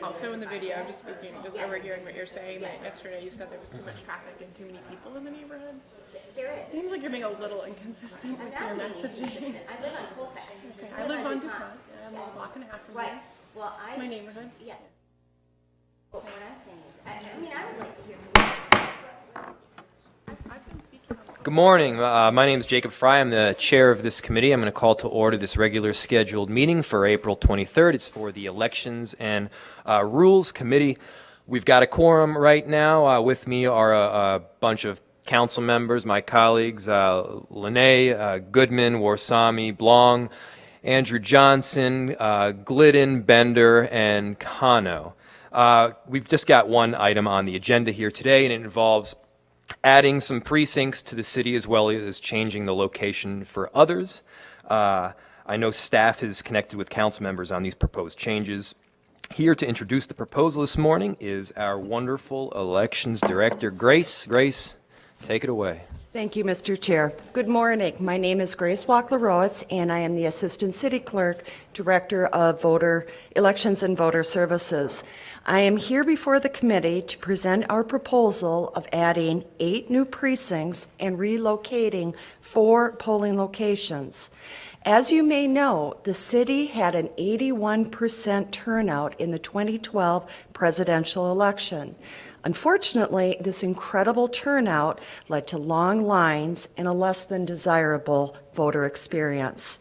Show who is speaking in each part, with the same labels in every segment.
Speaker 1: Also in the video, just speaking, just overhearing what you're saying, that yesterday you said there was too much traffic and too many people in the neighborhood.
Speaker 2: There is.
Speaker 1: Seems like you're being a little inconsistent with your messaging.
Speaker 2: I live on Colfax.
Speaker 1: Okay, I live on DuPont. I'm a block and a half from
Speaker 2: Right.
Speaker 1: here.
Speaker 2: Well,
Speaker 1: It's my neighborhood.
Speaker 2: yes. But what I'm saying is, I mean, I would like to hear from you.
Speaker 1: I've been speaking on
Speaker 3: Good morning. My name is Jacob Fry. I'm the chair of this committee. I'm going to call to order this regular scheduled meeting for April 23rd. It's for the Elections and Rules Committee. We've got a quorum right now. With me are a bunch of council members, my colleagues, Lene, Goodman, Warsami, Blong, Andrew Johnson, Glidden, Bender, and Kano. We've just got one item on the agenda here today, and it involves adding some precincts to the city as well as changing the location for others. I know staff is connected with council members on these proposed changes. Here to introduce the proposal this morning is our wonderful elections director, Grace. Grace, take it away.
Speaker 4: Thank you, Mr. Chair. Good morning. My name is Grace Walkler-Rowitz, and I am the Assistant City Clerk, Director of Elections and Voter Services. I am here before the committee to present our proposal of adding 8 new precincts and relocating 4 polling locations. As you may know, the city had an 81% turnout in the 2012 presidential election. Unfortunately, this incredible turnout led to long lines and a less than desirable voter experience.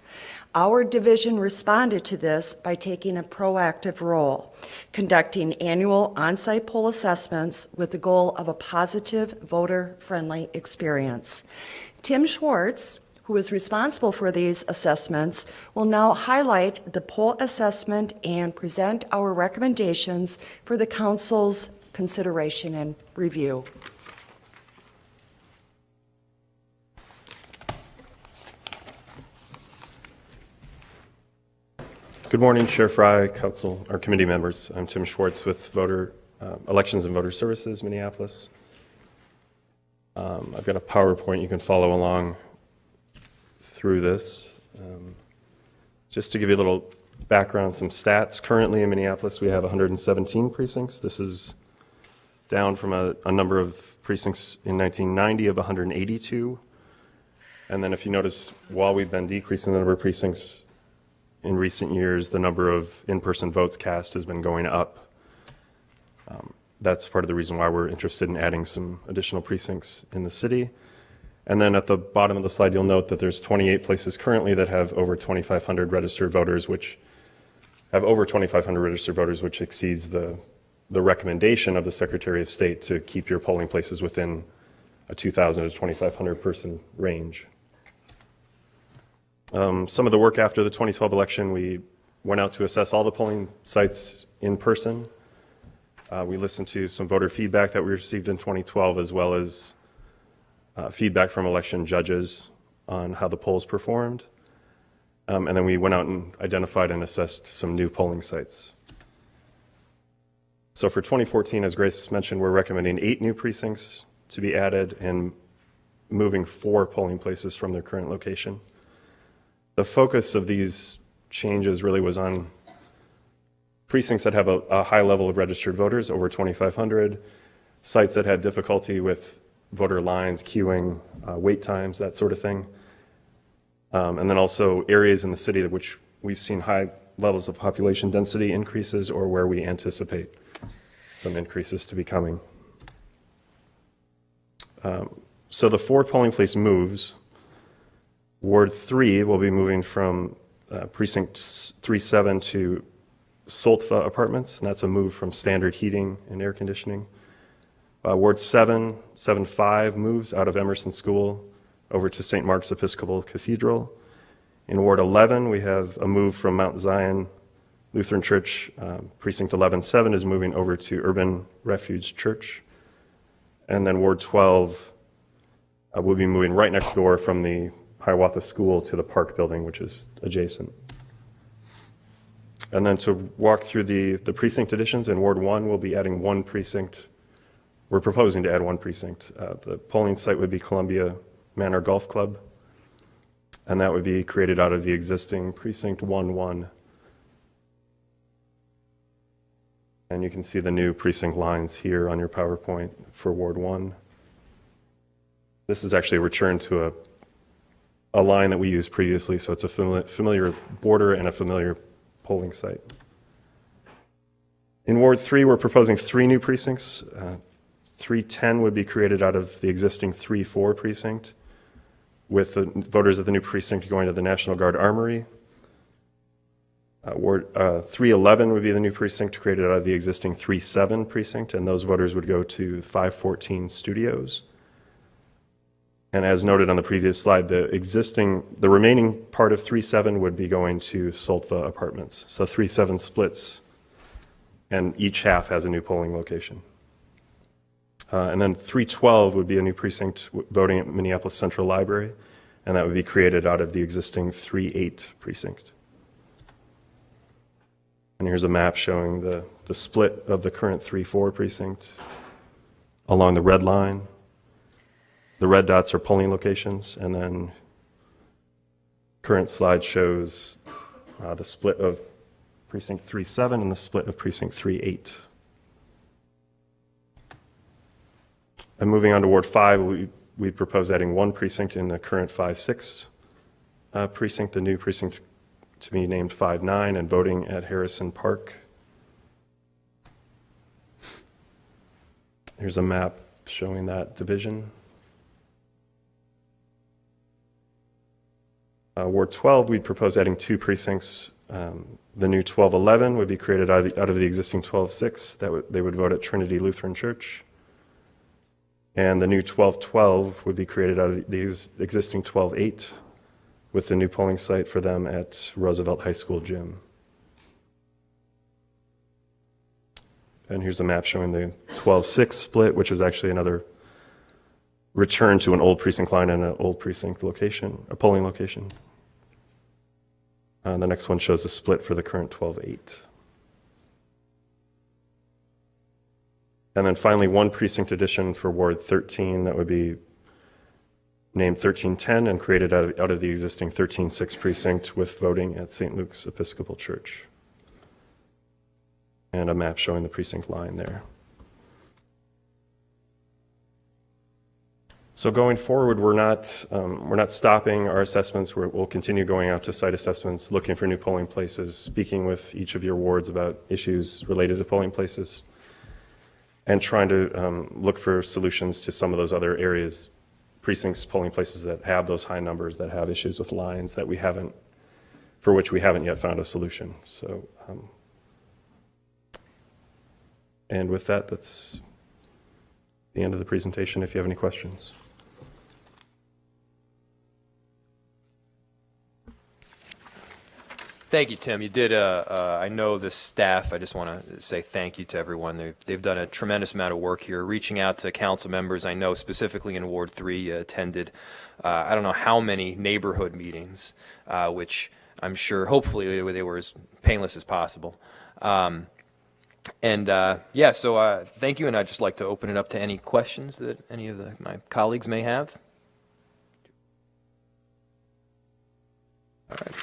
Speaker 4: Our division responded to this by taking a proactive role, conducting annual on-site poll assessments with the goal of a positive, voter-friendly experience. Tim Schwartz, who is responsible for these assessments, will now highlight the poll assessment and present our recommendations for the council's consideration and review.
Speaker 5: Good morning, Chair Fry, Council, our committee members. I'm Tim Schwartz with Elections and Voter Services, Minneapolis. I've got a PowerPoint you can follow along through this. Just to give you a little background, some stats. Currently in Minneapolis, we have 117 precincts. This is down from a number of precincts in 1990 of 182. And then if you notice, while we've been decreasing the number of precincts in recent years, the number of in-person votes cast has been going up. That's part of the reason why we're interested in adding some additional precincts in the city. And then at the bottom of the slide, you'll note that there's 28 places currently that have over 2,500 registered voters, which exceeds the recommendation of the Secretary of State to keep your polling places within a 2,000 to 2,500 person range. Some of the work after the 2012 election, we went out to assess all the polling sites in person. We listened to some voter feedback that we received in 2012, as well as feedback from election judges on how the polls performed. And then we went out and identified and assessed some new polling sites. So for 2014, as Grace mentioned, we're recommending 8 new precincts to be added and moving 4 polling places from their current location. The focus of these changes really was on precincts that have a high level of registered voters, over 2,500, sites that had difficulty with voter lines, queuing, wait times, that sort of thing. And then also areas in the city which we've seen high levels of population density increases or where we anticipate some increases to be coming. So the 4 polling place moves. Ward 3 will be moving from Precinct 3-7 to Soltva Apartments, and that's a move from standard heating and air conditioning. Ward 7-5 moves out of Emerson School over to St. Mark's Episcopal Cathedral. In Ward 11, we have a move from Mount Zion Lutheran Church. Precinct 11-7 is moving over to Urban Refuge Church. And then Ward 12 will be moving right next door from the Hiawatha School to the Park Building, which is adjacent. And then to walk through the precinct additions, in Ward 1, we'll be adding 1 precinct. We're proposing to add 1 precinct. The polling site would be Columbia Manor Golf Club, and that would be created out of the existing Precinct 1-1 And you can see the new precinct lines here on your PowerPoint for Ward 1. This is actually a return to a line that we used previously, so it's a familiar border and a familiar polling site. In Ward 3, we're proposing 3 new precincts. 310 would be created out of the existing 3-4 precinct, with the voters of the new precinct going to the National Guard Armory. Ward 311 would be the new precinct created out of the existing 3-7 precinct, and those voters would go to 514 Studios. And as noted on the previous slide, the remaining part of 3-7 would be going to Soltva Apartments. So 3-7 splits, and each half has a new polling location. And then 312 would be a new precinct voting at Minneapolis Central Library, and that would be created out of the existing 3-8 precinct. And here's a map showing the split of the current 3-4 precinct along the red line. The red dots are polling locations, and then current slide shows the split of precinct 3-7 and the split of precinct 3-8. And moving on to Ward 5, we propose adding 1 precinct in the current 5-6 precinct, the new precinct to be named 5-9, and voting at Harrison Park. Here's a map showing that division. Ward 12, we'd propose adding 2 precincts. The new 1211 would be created out of the existing 12-6. They would vote at Trinity Lutheran Church. And the new 1212 would be created out of the existing 12-8, with the new polling site for them at Roosevelt High School gym. And here's a map showing the 12-6 split, which is actually another return to an old precinct line and an old precinct location, a polling location. The next one shows the split for the current 12-8. And then finally, 1 precinct addition for Ward 13 that would be named 1310 and created out of the existing 13-6 precinct with voting at St. Luke's Episcopal Church. And a map showing the precinct line there. So going forward, we're not stopping our assessments. We'll continue going out to site assessments, looking for new polling places, speaking with each of your wards about issues related to polling places, and trying to look for solutions to some of those other areas, precincts, polling places that have those high numbers, that have issues with lines for which we haven't yet found a solution. So, and with that, that's the end of the presentation. If you have any questions.
Speaker 3: Thank you, Tim. You did, I know the staff, I just want to say thank you to everyone. They've done a tremendous amount of work here, reaching out to council members. I know specifically in Ward 3 you attended, I don't know how many neighborhood meetings, which I'm sure hopefully they were as painless as possible. So thank you, and I'd just like to open it up to any questions that any of my colleagues may have. All right.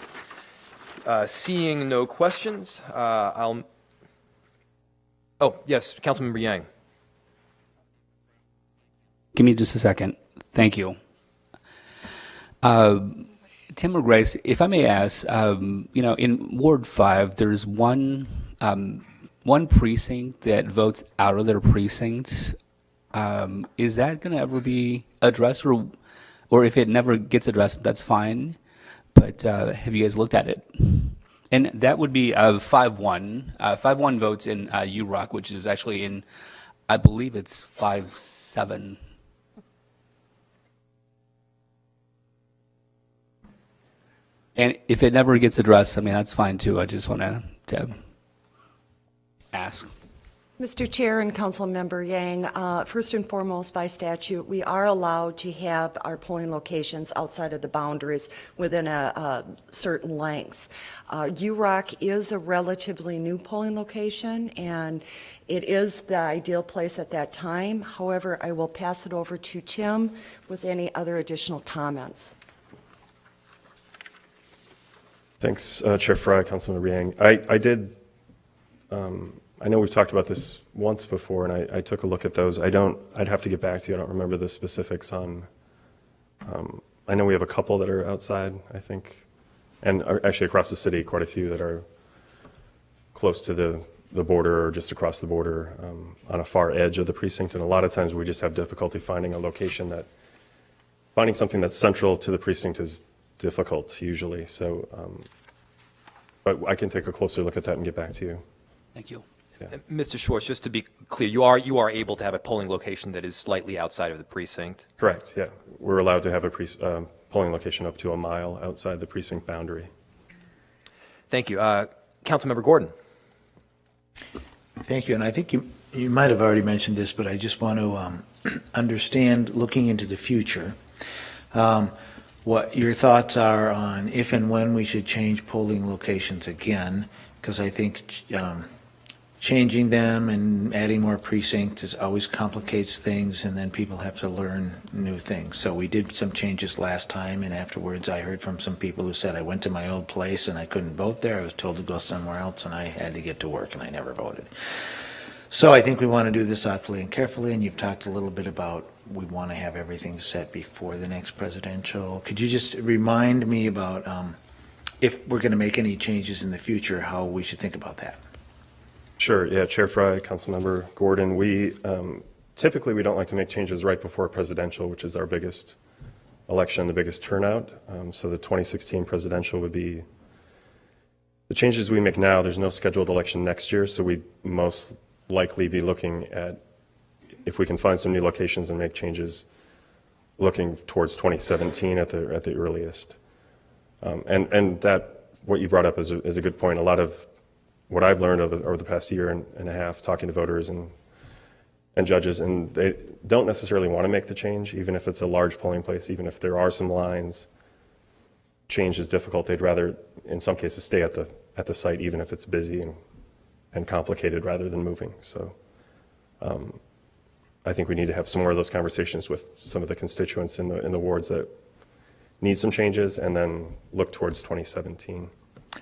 Speaker 3: Seeing no questions, oh, yes, Councilmember Yang.
Speaker 6: Give me just a second. Thank you. Tim or Grace, if I may ask, in Ward 5, there's one precinct that votes out of their precinct. Is that going to ever be addressed, or if it never gets addressed, that's fine? But have you guys looked at it? And that would be 5-1. 5-1 votes in UROC, which is actually in, I believe it's 5-7. And if it never gets addressed, I mean, that's fine too. I just want to ask.
Speaker 4: Mr. Chair and Councilmember Yang, first and foremost, by statute, we are allowed to have our polling locations outside of the boundaries within a certain length. UROC is a relatively new polling location, and it is the ideal place at that time. However, I will pass it over to Tim with any other additional comments.
Speaker 5: Thanks, Chair Fry, Councilmember Yang. I know we've talked about this once before, and I took a look at those. I'd have to get back to you. I don't remember the specifics on, I know we have a couple that are outside, I think, and are actually across the city, quite a few that are close to the border or just across the border on a far edge of the precinct. And a lot of times we just have difficulty finding something that's central to the precinct is difficult usually. So, but I can take a closer look at that and get back to you.
Speaker 6: Thank you.
Speaker 3: Mr. Schwartz, just to be clear, you are able to have a polling location that is slightly outside of the precinct?
Speaker 5: Correct, yeah. We're allowed to have a polling location up to a mile outside the precinct boundary.
Speaker 3: Thank you. Councilmember Gordon.
Speaker 7: Thank you. And I think you might have already mentioned this, but I just want to understand, looking into the future, what your thoughts are on if and when we should change polling locations again, because I think changing them and adding more precincts always complicates things, and then people have to learn new things. So we did some changes last time, and afterwards I heard from some people who said, I went to my old place and I couldn't vote there. I was told to go somewhere else, and I had to get to work, and I never voted. So I think we want to do this thoughtfully and carefully, and you've talked a little bit about we want to have everything set before the next presidential. Could you just remind me about if we're going to make any changes in the future, how we should think about that?
Speaker 5: Sure, yeah, Chair Fry, Councilmember Gordon, we typically we don't like to make changes right before presidential, which is our biggest election, the biggest turnout. So the 2016 presidential would be the changes we make now. There's no scheduled election next year, so we'd most likely be looking at if we can find some new locations and make changes looking towards 2017 at the earliest. And that what you brought up is a good point. A lot of what I've learned over the past year and a half talking to voters and judges, and they don't necessarily want to make the change, even if it's a large polling place, even if there are some lines. Change is difficult. They'd rather, in some cases, stay at the site, even if it's busy and complicated, rather than moving. So I think we need to have some more of those conversations with some of the constituents in the wards that need some changes, and then look towards 2017.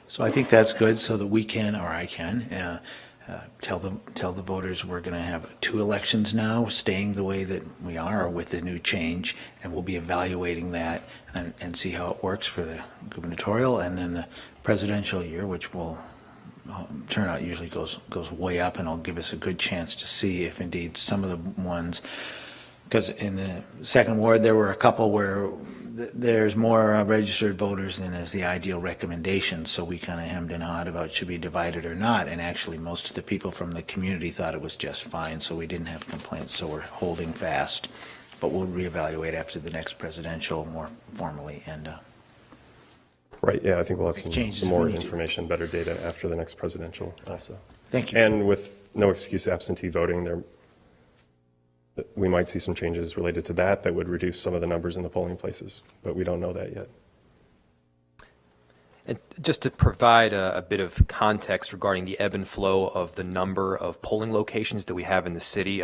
Speaker 7: So I think that's good, so that we can, or I can, tell the voters we're going to have 2 elections now, staying the way that we are with the new change, and we'll be evaluating that and see how it works for the gubernatorial, and then the presidential year, which will turnout usually goes way up, and it'll give us a good chance to see if indeed some of the ones, because in the second ward there were a couple where there's more registered voters than is the ideal recommendation, so we kind of hemmed and hawed about should we divide it or not, and actually most of the people from the community thought it was just fine, so we didn't have complaints, so we're holding fast, but we'll reevaluate after the next presidential more formally. And
Speaker 5: Right, yeah, I think we'll have some more
Speaker 7: we need to.
Speaker 5: information, better data after the next presidential also.
Speaker 7: Thank you.
Speaker 5: And with no excuse absentee voting, we might see some changes related to that would reduce some of the numbers in the polling places, but we don't know that yet.
Speaker 3: And just to provide a bit of context regarding the ebb and flow of the number of polling locations that we have in the city,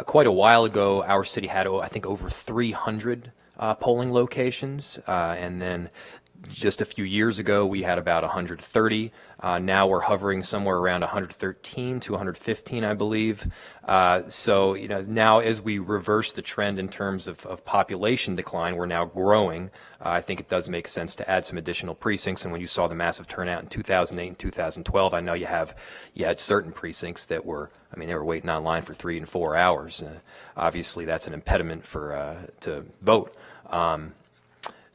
Speaker 3: quite a while ago, our city had, I think, over 300 polling locations, and then just a few years ago, we had about 130. Now we're hovering somewhere around 113 to 115, I believe. So, now as we reverse the trend in terms of population decline, we're now growing. I think it does make sense to add some additional precincts. And when you saw the massive turnout in 2008 and 2012, I know you had certain precincts that they were waiting online for 3 and 4 hours. Obviously, that's an impediment to vote.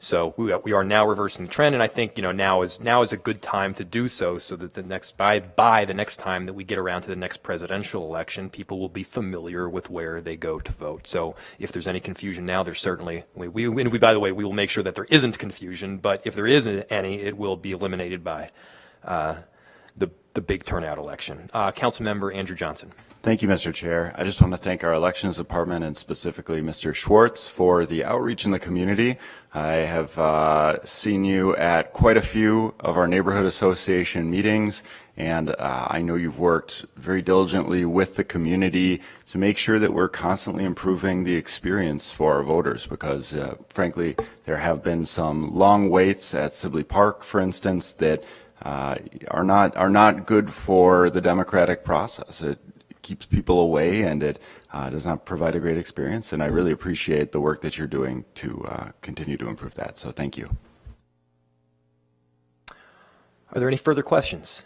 Speaker 3: So we are now reversing the trend, and I think now is a good time to do so that by the next time that we get around to the next presidential election, people will be familiar with where they go to vote. So if there's any confusion now, there's certainly we by the way, we will make sure that there isn't confusion. But if there isn't any, it will be eliminated by the big turnout election. Councilmember Andrew Johnson.
Speaker 8: Thank you, Mr. Chair. I just want to thank our elections department and specifically Mr. Schwartz for the outreach in the community. I have seen you at quite a few of our neighborhood association meetings, and I know you've worked very diligently with the community to make sure that we're constantly improving the experience for our voters because, frankly, there have been some long waits at Sibley Park, for instance, that are not good for the democratic process. It keeps people away, and it does not provide a great experience. And I really appreciate the work that you're doing to continue to improve that. So thank you.
Speaker 3: Are there any further questions?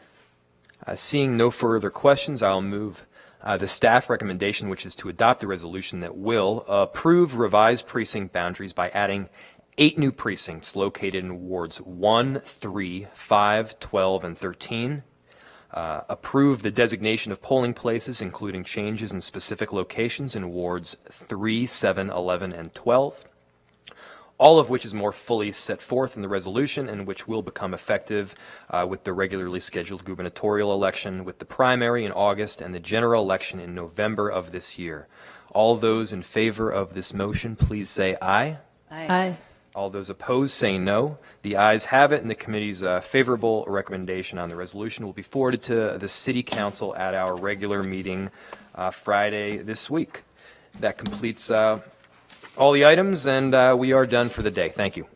Speaker 3: Seeing no further questions, I'll move the staff recommendation, which is to adopt a resolution that will approve revised precinct boundaries by adding 8 new precincts located in wards 1, 3, 5, 12, and 13. Approve the designation of polling places, including changes in specific locations in wards 3, 7, 11, and 12. All of which is more fully set forth in the resolution and which will become effective with the regularly scheduled gubernatorial election, with the primary in August and the general election in November of this year. All those in favor of this motion, please say aye.
Speaker 9: Aye.
Speaker 3: All those opposed say no. The ayes have it, and the committee's favorable recommendation on the resolution will be forwarded to the City Council at our regular meeting Friday this week. That completes all the items, and we are done for the day. Thank you.